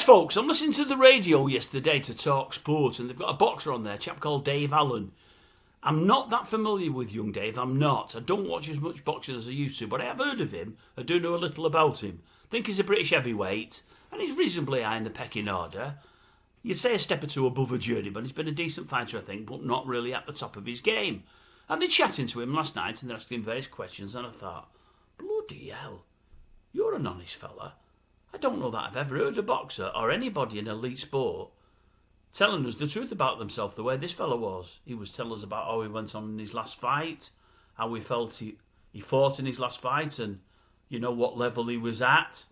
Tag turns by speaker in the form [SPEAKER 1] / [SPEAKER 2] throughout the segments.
[SPEAKER 1] folks, I'm listening to the radio yesterday to talk sport, and they've got a boxer on there, a chap called Dave Allen. I'm not that familiar with young Dave, I'm not. I don't watch as much boxing as I used to, but I have heard of him. I do know a little about him. I think he's a British heavyweight, and he's reasonably high in the pecking order. You'd say a step or two above a journeyman. He's been a decent fighter, I think, but not really at the top of his game. And they're chatting to him last night, and they're asking him various questions, and I thought, bloody hell, you're an honest fella. I don't know that I've ever heard a boxer or anybody in elite sport telling us the truth about themselves the way this fella was. He was telling us about how he went on in his last fight, how he felt he fought in his last fight, and you know what level he was at,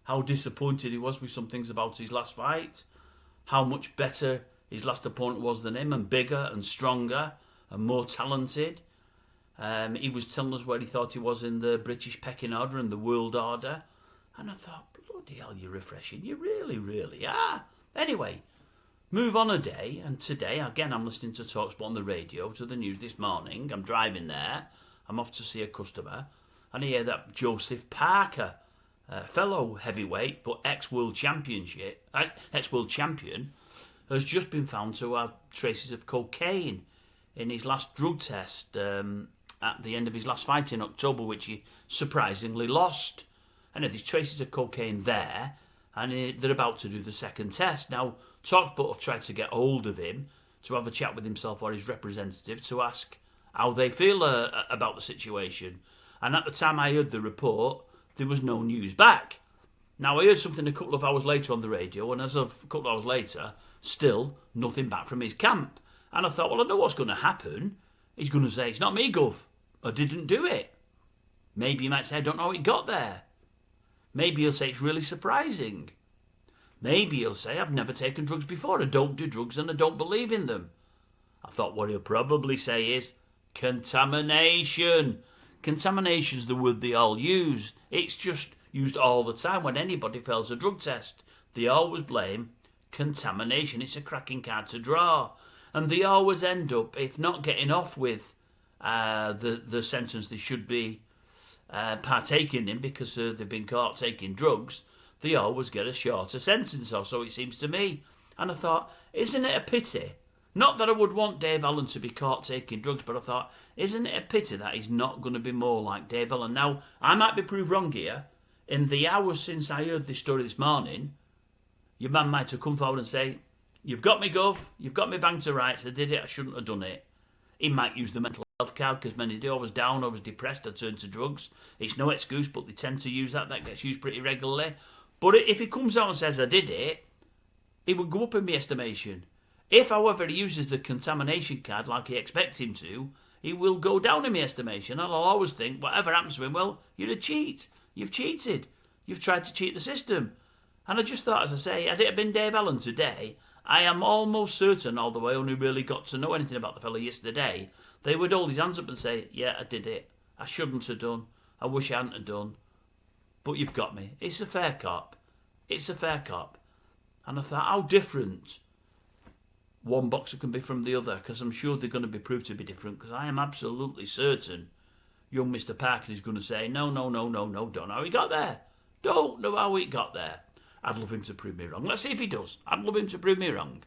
[SPEAKER 1] how disappointed he was with some things about his last fight, how much better his last opponent was than him, and bigger and stronger and more talented. He was telling us where he thought he was in the British pecking order and the world order. And I thought, bloody hell, you're refreshing. You really, really are. Anyway, move on a day. And today, again, I'm listening to TalkSport on the radio, to the news this morning. I'm driving there. I'm off to see a customer. And I hear that Joseph Parker, fellow heavyweight, but ex-world champion, has just been found to have traces of cocaine in his last drug test at the end of his last fight in October, which he surprisingly lost. And there's traces of cocaine there, and they're about to do the second test. Now, TalkSport have tried to get hold of him to have a chat with himself or his representative to ask how they feel about the situation. And at the time I heard the report, there was no news back. Now, I heard something a couple of hours later on the radio, and as of a couple of hours later, still nothing back from his camp. And I thought, well, I know what's going to happen. He's going to say, it's not me, Gov. I didn't do it. Maybe he might say, I don't know how it got there. Maybe he'll say it's really surprising. Maybe he'll say, I've never taken drugs before. I don't do drugs and I don't believe in them. I thought what he'll probably say is contamination. Contamination's the word they all use. It's just used all the time when anybody fails a drug test. They always blame contamination. It's a cracking card to draw. And they always end up, if not getting off with the sentence they should be partaking in because they've been caught taking drugs, they always get a shorter sentence, or so it seems to me. And I thought, isn't it a pity? Not that I would want Dave Allen to be caught taking drugs, but I thought, isn't it a pity that he's not going to be more like Dave Allen? Now, I might be proved wrong here. In the hours since I heard this story this morning, your man might have come forward and say, you've got me, Gov, you've got me bang to rights, I did it, I shouldn't have done it. He might use the mental health card, because many do. I was down, I was depressed, I turned to drugs. It's no excuse, but they tend to use that gets used pretty regularly. But if he comes out and says, I did it, it would go up in my estimation. If, however, he uses the contamination card like he expects him to, he will go down in my estimation, and I'll always think, whatever happens to him, well, you're a cheat. You've cheated. You've tried to cheat the system. And I just thought, as I say, had it been Dave Allen today, I am almost certain, although I only really got to know anything about the fellow yesterday, they would hold his hands up and say, yeah, I did it. I shouldn't have done. I wish I hadn't have done. But you've got me. It's a fair cop. It's a fair cop. And I thought, how different one boxer can be from the other, because I'm sure they're going to be proved to be different, because I am absolutely certain young Mr. Parker is going to say, no, don't know how he got there. Don't know how he got there. I'd love him to prove me wrong. Let's see if he does. I'd love him to prove me wrong.